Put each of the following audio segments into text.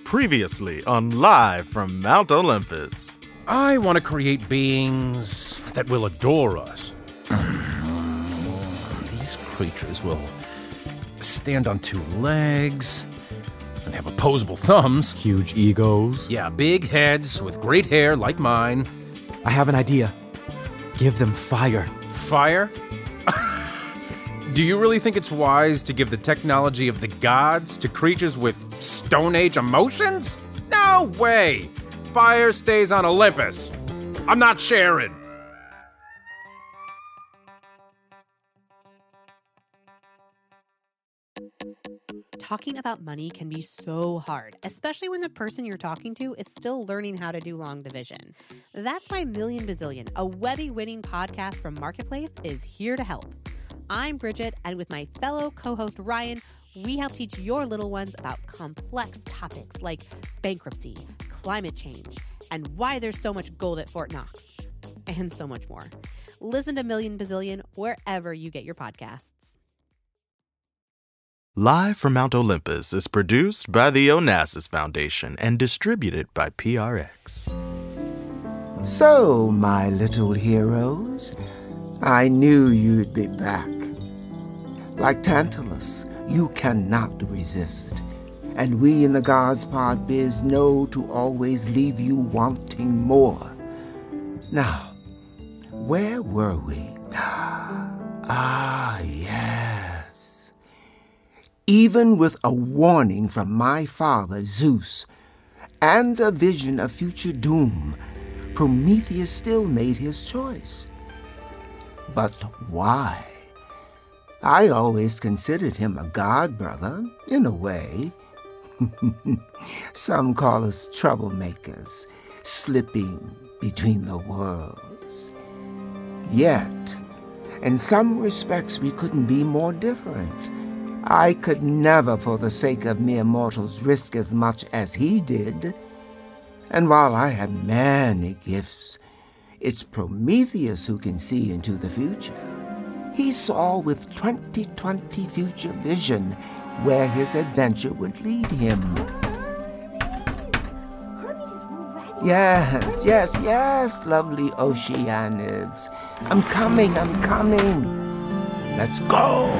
Previously on Live from Mount Olympus. I want to create beings that will adore us. These creatures will stand on two legs and have opposable thumbs. Huge egos. Yeah, big heads with great hair like mine. I have an idea. Give them fire. Fire? Do you really think it's wise to give the technology of the gods to creatures with Stone Age emotions? No way! Fire stays on Olympus. I'm not sharing. Talking about money can be so hard, especially when the person you're talking to is still learning how to do long division. That's why Million Bazillion, a Webby-winning podcast from Marketplace, is here to help. I'm Bridget, and with my fellow co-host Ryan, we help teach your little ones about complex topics like bankruptcy, climate change, and why there's so much gold at Fort Knox, and so much more. Listen to Million Bazillion wherever you get your podcasts. Live from Mount Olympus is produced by the Onassis Foundation and distributed by PRX. So, my little heroes, I knew you'd be back. Like Tantalus, you cannot resist. And we in the Gods Pod Biz know to always leave you wanting more. Now, where were we? Ah, yes. Even with a warning from my father, Zeus, and a vision of future doom, Prometheus still made his choice. But why? I always considered him a god brother, in a way. Some call us troublemakers, slipping between the worlds. Yet, in some respects, we couldn't be more different. I could never, for the sake of mere mortals, risk as much as he did. And while I have many gifts, it's Prometheus who can see into the future. He saw with 2020 future vision where his adventure would lead him. Yes, lovely Oceanids. I'm coming. Let's go!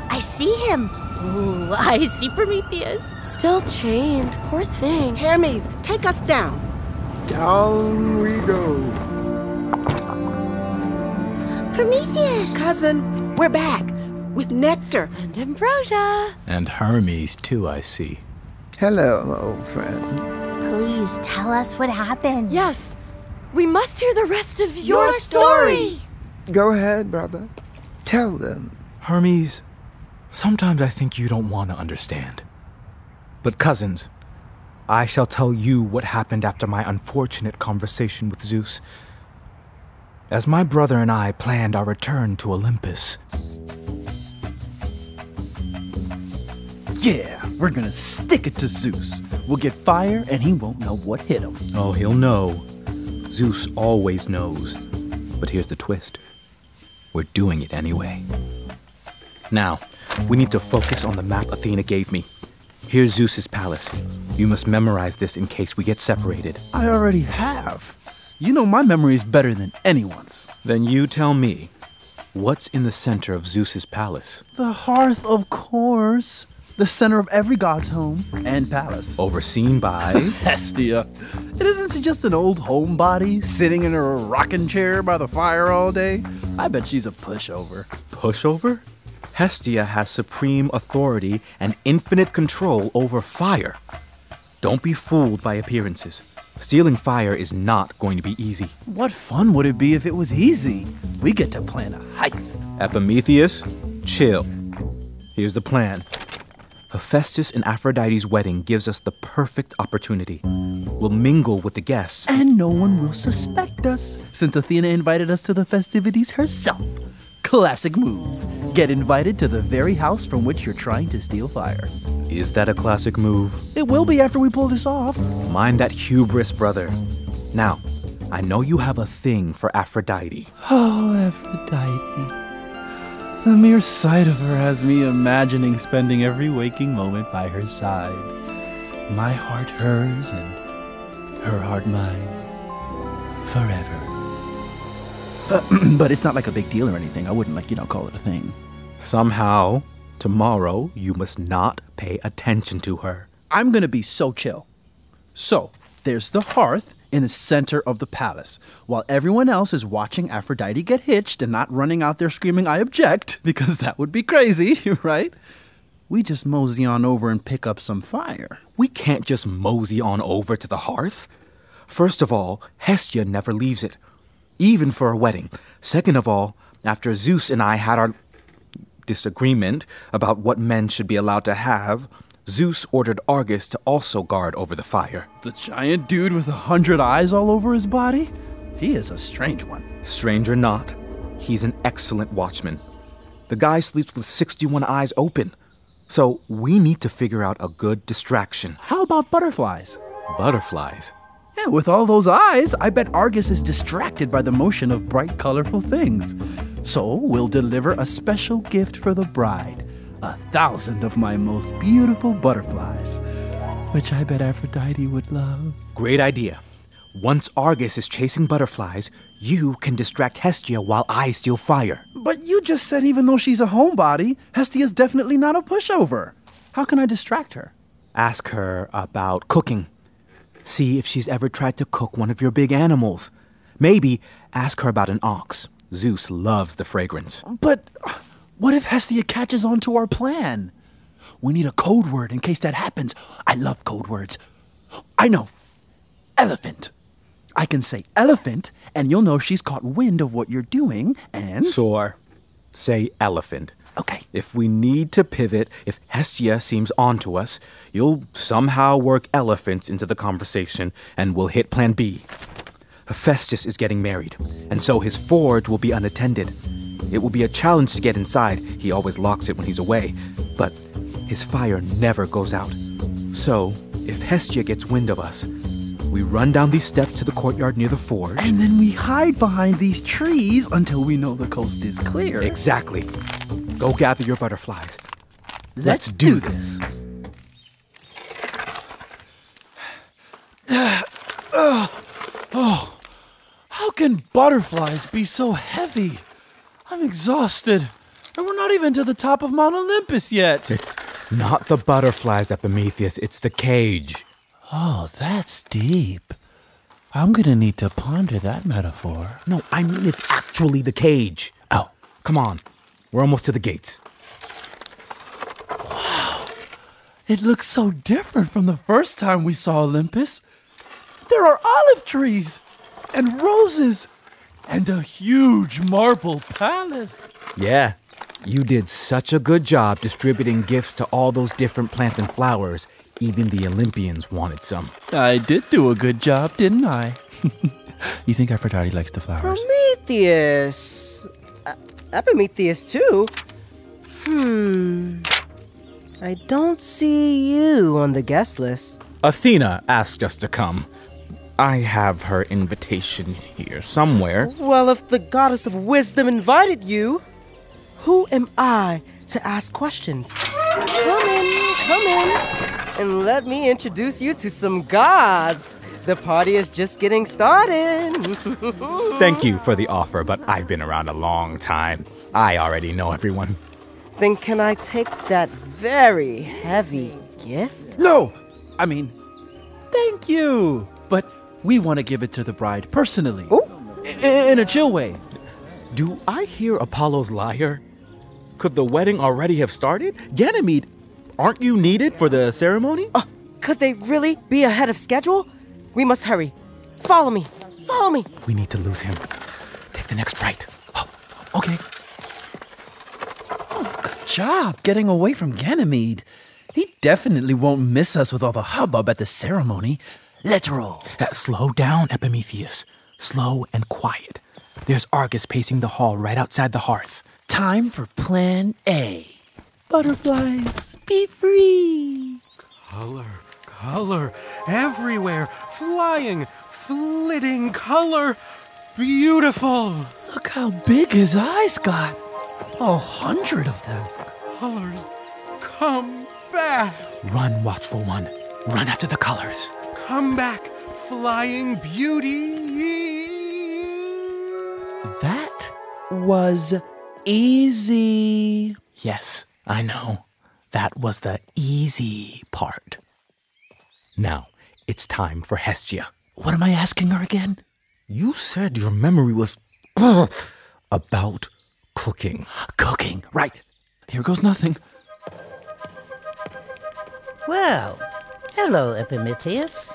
I see him. Ooh, I see Prometheus. Still chained, poor thing. Hermes, take us down. Down we go. Prometheus! Cousin, we're back with nectar. And ambrosia. And Hermes, too, I see. Hello, old friend. Please tell us what happened. Yes, we must hear the rest of your story. Go ahead, brother. Tell them. Hermes, sometimes I think you don't want to understand. But cousins, I shall tell you what happened after my unfortunate conversation with Zeus. As my brother and I planned our return to Olympus. Yeah, we're gonna stick it to Zeus. We'll get fire and he won't know what hit him. Oh, he'll know. Zeus always knows. But here's the twist. We're doing it anyway. Now, we need to focus on the map Athena gave me. Here's Zeus's palace. You must memorize this in case we get separated. I already have. You know my memory is better than anyone's. Then you tell me, what's in the center of Zeus's palace? The hearth, of course. The center of every god's home and palace. Overseen by... Hestia. And isn't she just an old homebody sitting in her rocking chair by the fire all day? I bet she's a pushover. Pushover? Hestia has supreme authority and infinite control over fire. Don't be fooled by appearances. Stealing fire is not going to be easy. What fun would it be if it was easy? We get to plan a heist. Epimetheus, chill. Here's the plan. Hephaestus and Aphrodite's wedding gives us the perfect opportunity. We'll mingle with the guests. And no one will suspect us, since Athena invited us to the festivities herself. Classic move. Get invited to the very house from which you're trying to steal fire. Is that a classic move? It will be after we pull this off. Mind that hubris, brother. Now, I know you have a thing for Aphrodite. Oh, Aphrodite. The mere sight of her has me imagining spending every waking moment by her side. My heart hers and her heart mine. Forever. But it's not like a big deal or anything. I wouldn't, call it a thing. Somehow, tomorrow, you must not pay attention to her. I'm gonna be so chill. So, there's the hearth in the center of the palace, while everyone else is watching Aphrodite get hitched and not running out there screaming, "I object," because that would be crazy, right? We just mosey on over and pick up some fire. We can't just mosey on over to the hearth. First of all, Hestia never leaves it, even for a wedding. Second of all, after Zeus and I had our disagreement about what men should be allowed to have, Zeus ordered Argus to also guard over the fire. The giant dude with 100 eyes all over his body? He is a strange one. Strange or not, he's an excellent watchman. The guy sleeps with 61 eyes open. So we need to figure out a good distraction. How about butterflies? Butterflies? Yeah, with all those eyes, I bet Argus is distracted by the motion of bright, colorful things. So we'll deliver a special gift for the bride. 1,000 of my most beautiful butterflies, which I bet Aphrodite would love. Great idea. Once Argus is chasing butterflies, you can distract Hestia while I steal fire. But you just said even though she's a homebody, Hestia's definitely not a pushover. How can I distract her? Ask her about cooking. See if she's ever tried to cook one of your big animals. Maybe ask her about an ox. Zeus loves the fragrance. But what if Hestia catches on to our plan? We need a code word in case that happens. I love code words. I know. Elephant. I can say elephant, and you'll know she's caught wind of what you're doing, and... Sure. Say elephant. Okay. If we need to pivot, if Hestia seems onto us, you'll somehow work elephants into the conversation, and we'll hit plan B. Hephaestus is getting married, and so his forge will be unattended. It will be a challenge to get inside. He always locks it when he's away, but his fire never goes out. So, if Hestia gets wind of us, we run down these steps to the courtyard near the forge. And then we hide behind these trees until we know the coast is clear. Exactly. Go gather your butterflies. Let's do this. How can butterflies be so heavy? I'm exhausted. And we're not even to the top of Mount Olympus yet. It's not the butterflies, Epimetheus. It's the cage. Oh, that's deep. I'm gonna need to ponder that metaphor. No, I mean it's actually the cage. Oh, come on. We're almost to the gates. Wow. It looks so different from the first time we saw Olympus. There are olive trees and roses and a huge marble palace. Yeah, you did such a good job distributing gifts to all those different plants and flowers. Even the Olympians wanted some. I did do a good job, didn't I? You think Aphrodite likes the flowers? Prometheus. Epimetheus, too? I don't see you on the guest list. Athena asked us to come. I have her invitation here somewhere. Well, if the goddess of wisdom invited you, who am I to ask questions? Come in, and let me introduce you to some gods. The party is just getting started. Thank you for the offer, but I've been around a long time. I already know everyone. Then can I take that very heavy gift? No! I mean, thank you. But we want to give it to the bride personally. Ooh. In a chill way. Do I hear Apollo's lyre? Could the wedding already have started? Ganymede, aren't you needed for the ceremony? Could they really be ahead of schedule? We must hurry. Follow me. Follow me. We need to lose him. Take the next right. Oh, okay. Oh, good job getting away from Ganymede. He definitely won't miss us with all the hubbub at the ceremony. Let's roll. Slow down, Epimetheus. Slow and quiet. There's Argus pacing the hall right outside the hearth. Time for plan A. Butterflies, be free. Color, everywhere. Flying, flitting color. Beautiful. Look how big his eyes got. 100 of them. Colors, come back. Run, watchful one. Run after the colors. Come back, flying beauty. That was easy. Yes, I know. That was the easy part. Now, it's time for Hestia. What am I asking her again? You said your memory was about cooking. Cooking, right. Here goes nothing. Well, hello, Epimetheus.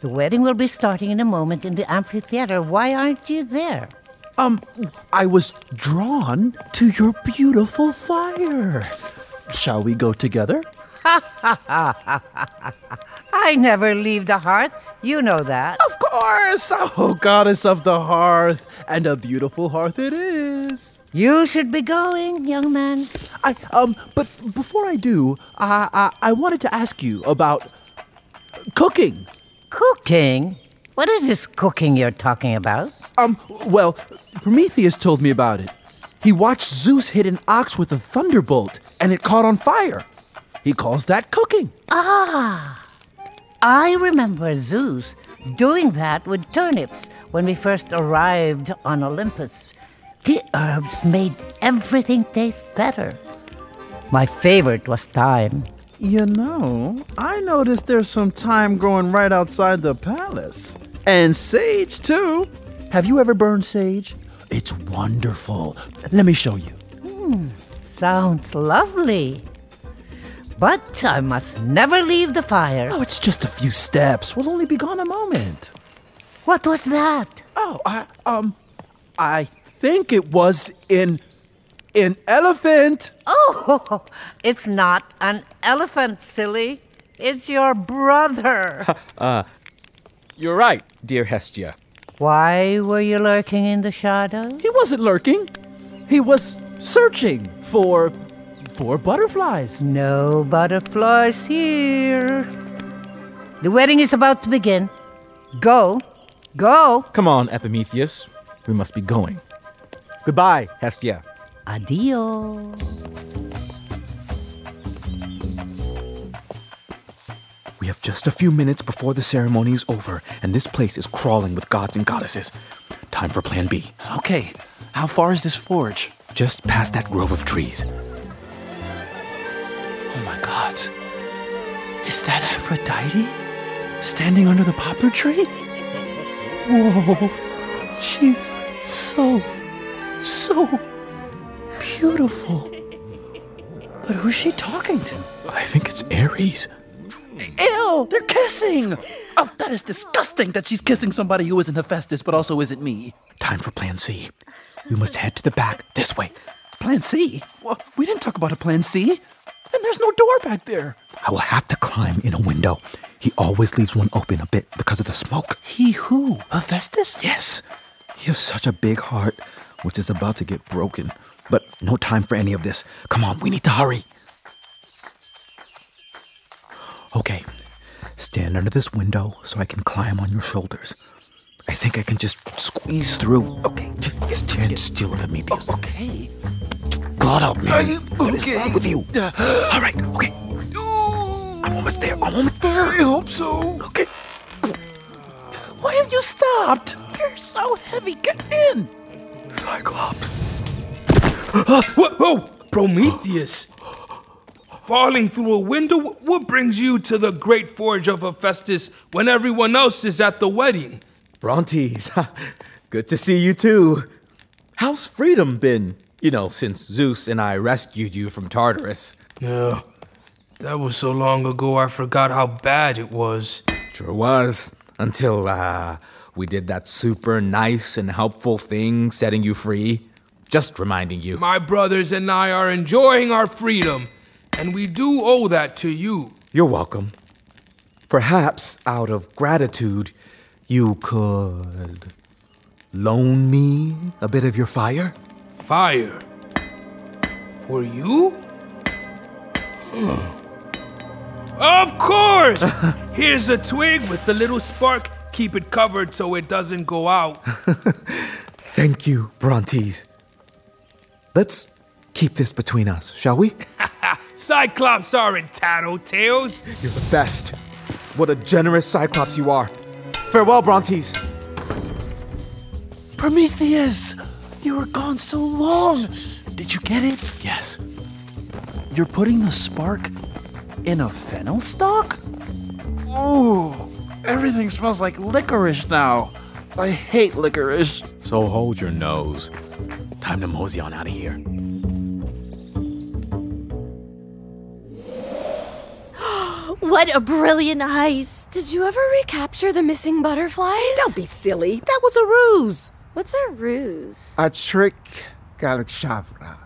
The wedding will be starting in a moment in the amphitheater. Why aren't you there? I was drawn to your beautiful fire. Shall we go together? I never leave the hearth. You know that. Of course! Oh, goddess of the hearth. And a beautiful hearth it is. You should be going, young man. But before I do, I wanted to ask you about cooking. Cooking? What is this cooking you're talking about? Well, Prometheus told me about it. He watched Zeus hit an ox with a thunderbolt, and it caught on fire. He calls that cooking. Ah, I remember Zeus doing that with turnips when we first arrived on Olympus. The herbs made everything taste better. My favorite was thyme. You know, I noticed there's some thyme growing right outside the palace. And sage, too. Have you ever burned sage? It's wonderful. Let me show you. Sounds lovely. But I must never leave the fire. Oh, it's just a few steps. We'll only be gone a moment. What was that? Oh, I think it was an elephant. Oh, it's not an elephant, silly. It's your brother. You're right, dear Hestia. Why were you lurking in the shadows? He wasn't lurking. He was searching for butterflies. No butterflies here. The wedding is about to begin. Go. Come on, Epimetheus. We must be going. Goodbye, Hestia. Adio. We have just a few minutes before the ceremony is over, and this place is crawling with gods and goddesses. Time for Plan B. Okay, how far is this forge? Just past that grove of trees. Oh my God. Is that Aphrodite? Standing under the poplar tree? Whoa. She's so beautiful. But who's she talking to? I think it's Ares. Ew! They're kissing! Oh, that is disgusting that she's kissing somebody who isn't Hephaestus but also isn't me. Time for Plan C. We must head to the back this way. Plan C? Well, we didn't talk about a Plan C. And there's no door back there. I will have to climb in a window. He always leaves one open a bit because of the smoke. He who? Hephaestus? Yes. He has such a big heart, which is about to get broken. But no time for any of this. Come on, we need to hurry. Okay, stand under this window so I can climb on your shoulders. I think I can just squeeze through. Okay, stand still, Prometheus. Okay. God help me. What is wrong with you? All right, okay. I'm almost there. I hope so. Okay. Why have you stopped? You're so heavy. Get in. Cyclops. Whoa! Prometheus! Falling through a window? What brings you to the great forge of Hephaestus when everyone else is at the wedding? Brontes, good to see you too. How's freedom been? You know, since Zeus and I rescued you from Tartarus. Yeah, that was so long ago I forgot how bad it was. Sure was. Until, we did that super nice and helpful thing setting you free. Just reminding you. My brothers and I are enjoying our freedom, and we do owe that to you. You're welcome. Perhaps out of gratitude, you could loan me a bit of your fire? Fire? For you? Of course! Here's a twig with the little spark. Keep it covered so it doesn't go out. Thank you, Brontes. Let's keep this between us, shall we? Cyclops aren't tattletales. You're the best. What a generous Cyclops you are. Farewell, Brontes. Prometheus! You were gone so long! Did you get it? Yes. You're putting the spark in a fennel stalk? Ooh, everything smells like licorice now. I hate licorice. So hold your nose. Time to mosey on out of here. What a brilliant heist. Did you ever recapture the missing butterflies? Don't be silly. That was a ruse. What's a ruse? A trick, Galakshapra.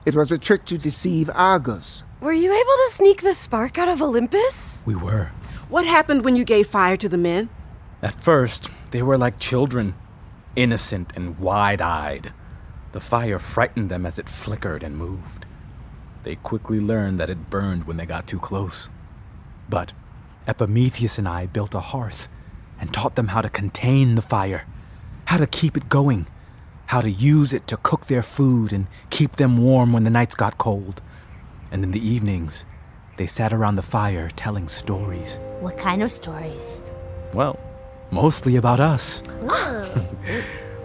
It was a trick to deceive Argus. Were you able to sneak the spark out of Olympus? We were. What happened when you gave fire to the men? At first, they were like children, innocent and wide-eyed. The fire frightened them as it flickered and moved. They quickly learned that it burned when they got too close. But Epimetheus and I built a hearth and taught them how to contain the fire, how to keep it going, how to use it to cook their food and keep them warm when the nights got cold. And in the evenings, they sat around the fire telling stories. What kind of stories? Well, mostly about us.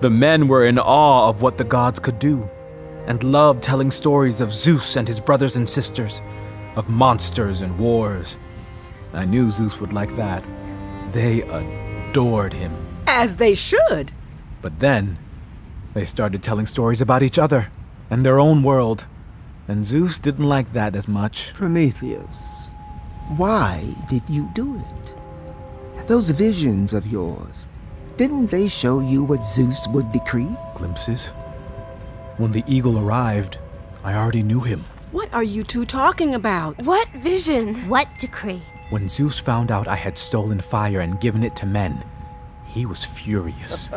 The men were in awe of what the gods could do and loved telling stories of Zeus and his brothers and sisters, of monsters and wars. I knew Zeus would like that. They adored him. As they should. But then, they started telling stories about each other and their own world. And Zeus didn't like that as much. Prometheus, why did you do it? Those visions of yours, didn't they show you what Zeus would decree? Glimpses. When the eagle arrived, I already knew him. What are you two talking about? What vision? What decree? When Zeus found out I had stolen fire and given it to men, he was furious.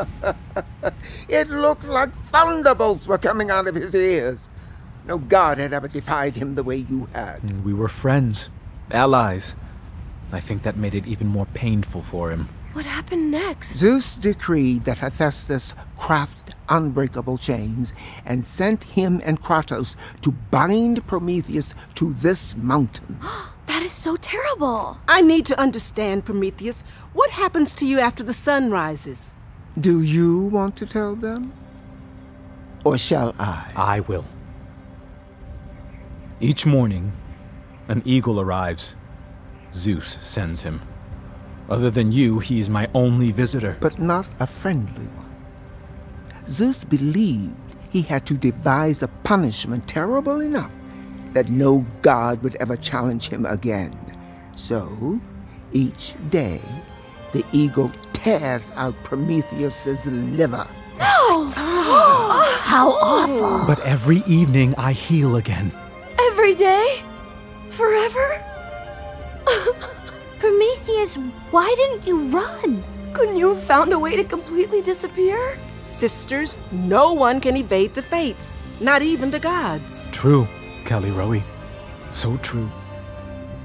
It looked like thunderbolts were coming out of his ears. No god had ever defied him the way you had. We were friends, allies. I think that made it even more painful for him. What happened next? Zeus decreed that Hephaestus craft unbreakable chains and sent him and Kratos to bind Prometheus to this mountain. That is so terrible. I need to understand, Prometheus. What happens to you after the sun rises? Do you want to tell them? Or shall I? I will. Each morning, an eagle arrives. Zeus sends him. Other than you, he is my only visitor. But not a friendly one. Zeus believed he had to devise a punishment terrible enough that no god would ever challenge him again. So, each day, the eagle tears out Prometheus's liver. No! How awful! But every evening I heal again. Every day? Forever? Prometheus, why didn't you run? Couldn't you have found a way to completely disappear? Sisters, no one can evade the fates, not even the gods. True, Kelly Rowie. So true.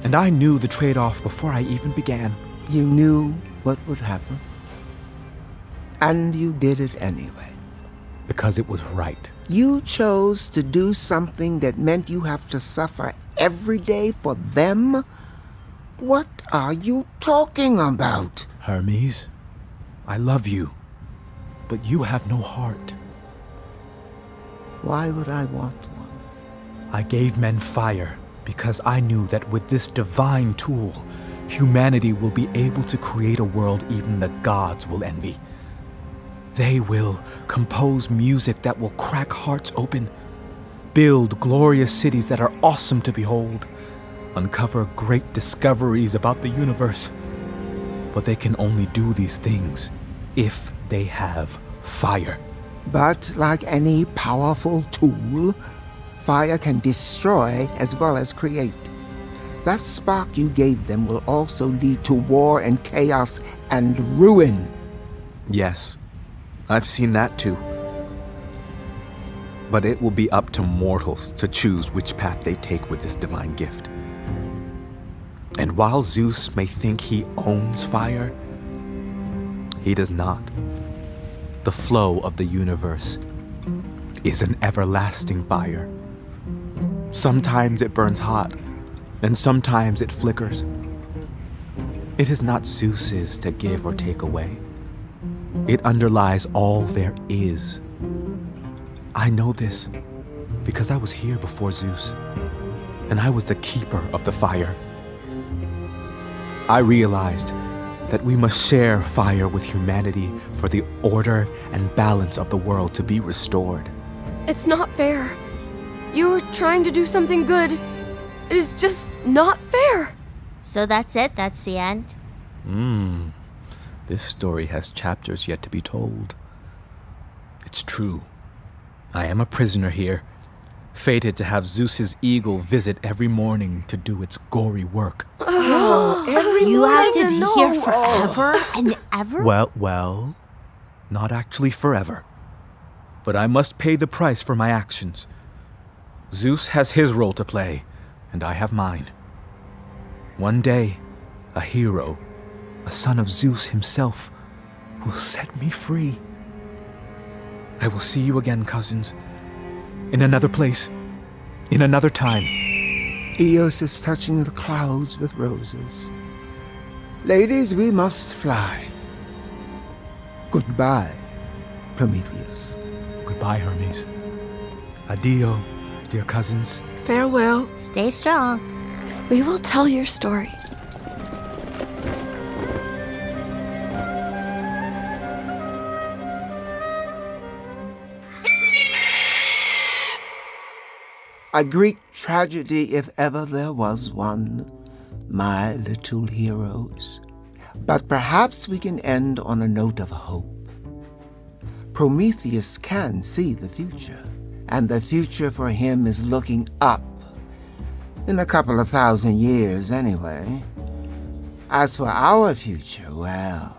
And I knew the trade-off before I even began. You knew what would happen. And you did it anyway. Because it was right. You chose to do something that meant you have to suffer every day for them? What are you talking about? Hermes, I love you, but you have no heart. Why would I want one? I gave men fire because I knew that with this divine tool, humanity will be able to create a world even the gods will envy. They will compose music that will crack hearts open, build glorious cities that are awesome to behold, uncover great discoveries about the universe. But they can only do these things if they have fire. But like any powerful tool, fire can destroy as well as create. That spark you gave them will also lead to war and chaos and ruin. Yes, I've seen that too. But it will be up to mortals to choose which path they take with this divine gift. And while Zeus may think he owns fire, he does not. The flow of the universe is an everlasting fire, Sometimes it burns hot, and sometimes it flickers. It is not Zeus's to give or take away. It underlies all there is. I know this because I was here before Zeus, and I was the keeper of the fire. I realized that we must share fire with humanity for the order and balance of the world to be restored. It's not fair. You were trying to do something good. It is just not fair. So that's it? That's the end? This story has chapters yet to be told. It's true. I am a prisoner here, fated to have Zeus's eagle visit every morning to do its gory work. You have to be here forever and ever? Well, not actually forever. But I must pay the price for my actions. Zeus has his role to play, and I have mine. One day, a hero, a son of Zeus himself, will set me free. I will see you again, cousins. In another place. In another time. Eos is touching the clouds with roses. Ladies, we must fly. Goodbye, Prometheus. Goodbye, Hermes. Adio, dear cousins. Farewell. Stay strong. We will tell your story. A Greek tragedy, if ever there was one, my little heroes. But perhaps we can end on a note of hope. Prometheus can see the future, and the future for him is looking up. In a couple of thousand years, anyway. As for our future, well,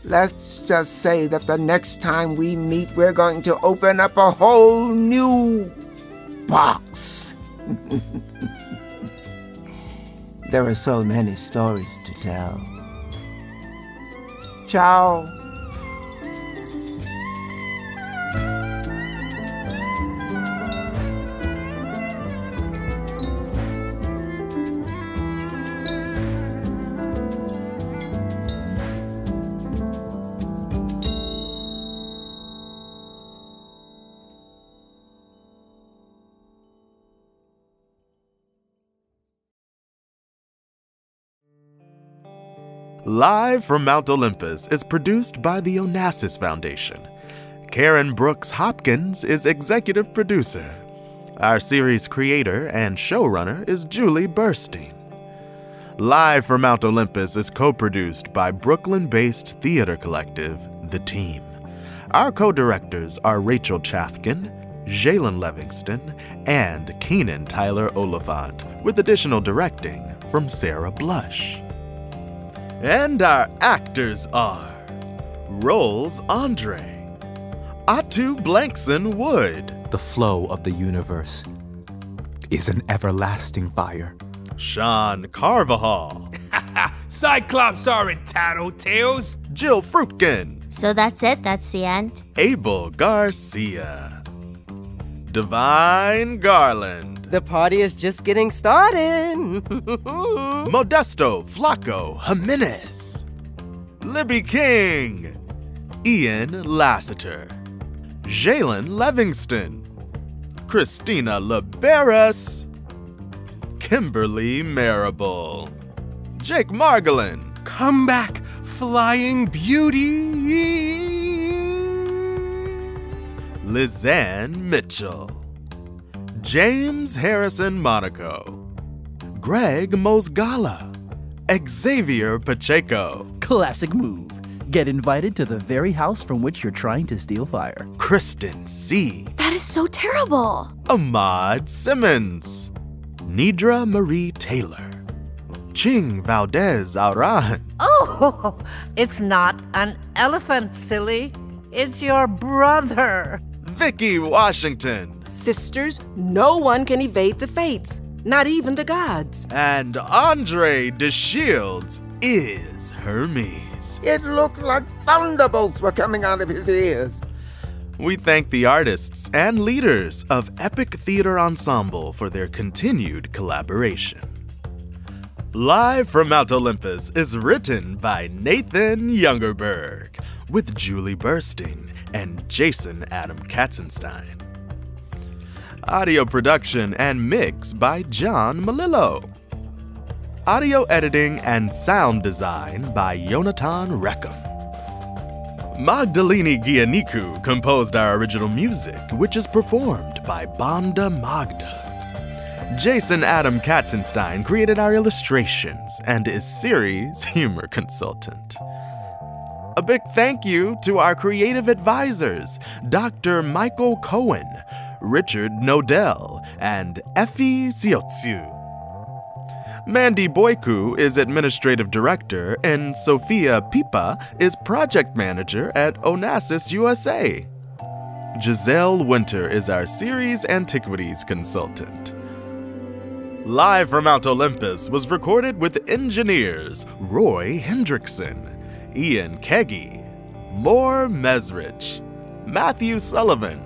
let's just say that the next time we meet, we're going to open up a whole new box. There are so many stories to tell. Ciao. Live from Mount Olympus is produced by the Onassis Foundation. Karen Brooks Hopkins is executive producer. Our series creator and showrunner is Julie Burstein. Live from Mount Olympus is co-produced by Brooklyn-based theater collective, The Team. Our co-directors are Rachel Chavkin, Zhailon Levingston, and Keenan Tyler Oliphant, with additional directing from Sarah Blush. And our actors are Rolls Andre, Atu Blankson Wood. The flow of the universe is an everlasting fire. Sean Carvajal. Cyclops aren't tattletales. Jill Frutkin. So that's it? That's the end? Abel Garcia. Divine Garland. The party is just getting started. Modesto Flako Jimenez. Libby King. Ian Lassiter. Zhailon Levingston. Christina Liberus. Kimberly Marable. Jake Margolin. Come back, flying beauty. Lizanne Mitchell. James Harrison Monaco. Greg Mosgala. Xavier Pacheco. Classic move. Get invited to the very house from which you're trying to steal fire. Kristen Sieh. That is so terrible. Ahmad Simmons. Nidra Marie Taylor. Ching Valdez Aran. Oh, it's not an elephant, silly. It's your brother. Vicky Washington. Sisters, no one can evade the fates, not even the gods. And Andre DeShields is Hermes. It looked like thunderbolts were coming out of his ears. We thank the artists and leaders of Epic Theater Ensemble for their continued collaboration. Live from Mount Olympus is written by Nathan Youngerberg with Julie Burstein and Jason Adam Katzenstein. Audio production and mix by John Malillo. Audio editing and sound design by Yonatan Reckham. Magdalene Giannikou composed our original music, which is performed by Banda Magda. Jason Adam Katzenstein created our illustrations and is series humor consultant. A big thank you to our creative advisors, Dr. Michael Cohen, Richard Nodell, and Effie Siotsu. Mandy Boyku is Administrative Director, and Sophia Pipa is Project Manager at Onassis USA. Giselle Winter is our Series Antiquities Consultant. Live from Mount Olympus was recorded with engineers Roy Hendrickson, Ian Keggy, Moore Mesrich, Matthew Sullivan,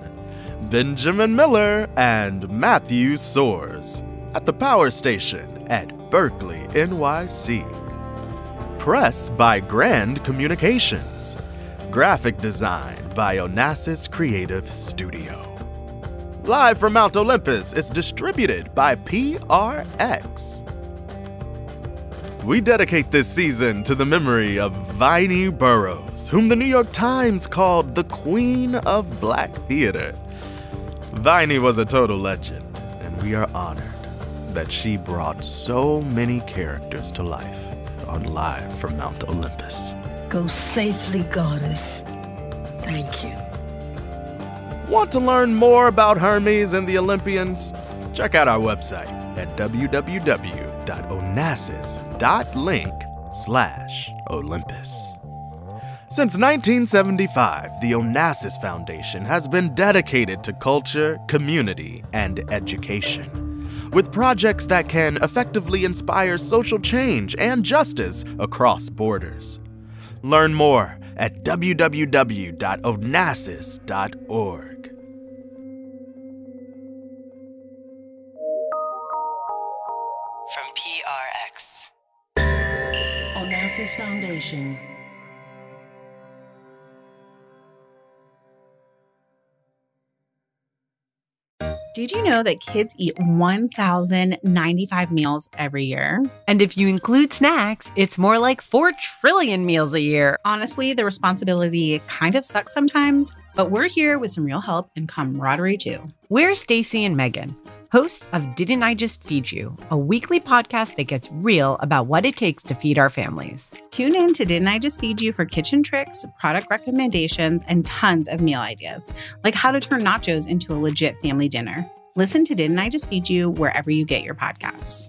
Benjamin Miller, and Matthew Soares at the Power Station at Berkeley, NYC. Press by Grand Communications. Graphic design by Onassis Creative Studio. Live from Mount Olympus is distributed by PRX. We dedicate this season to the memory of Vinie Burrows, whom the New York Times called the Queen of Black Theater. Vinie was a total legend, and we are honored that she brought so many characters to life on Live from Mount Olympus. Go safely, goddess. Thank you. Want to learn more about Hermes and the Olympians? Check out our website at www.onassis.link/Olympus. Since 1975, the Onassis Foundation has been dedicated to culture, community, and education, with projects that can effectively inspire social change and justice across borders. Learn more at www.onassis.org. From PRX. Onassis Foundation. Did you know that kids eat 1,095 meals every year? And if you include snacks, it's more like 4 trillion meals a year. Honestly, the responsibility kind of sucks sometimes, but we're here with some real help and camaraderie too. We're Stacy and Megan, hosts of Didn't I Just Feed You, a weekly podcast that gets real about what it takes to feed our families. Tune in to Didn't I Just Feed You for kitchen tricks, product recommendations, and tons of meal ideas, like how to turn nachos into a legit family dinner. Listen to Didn't I Just Feed You wherever you get your podcasts.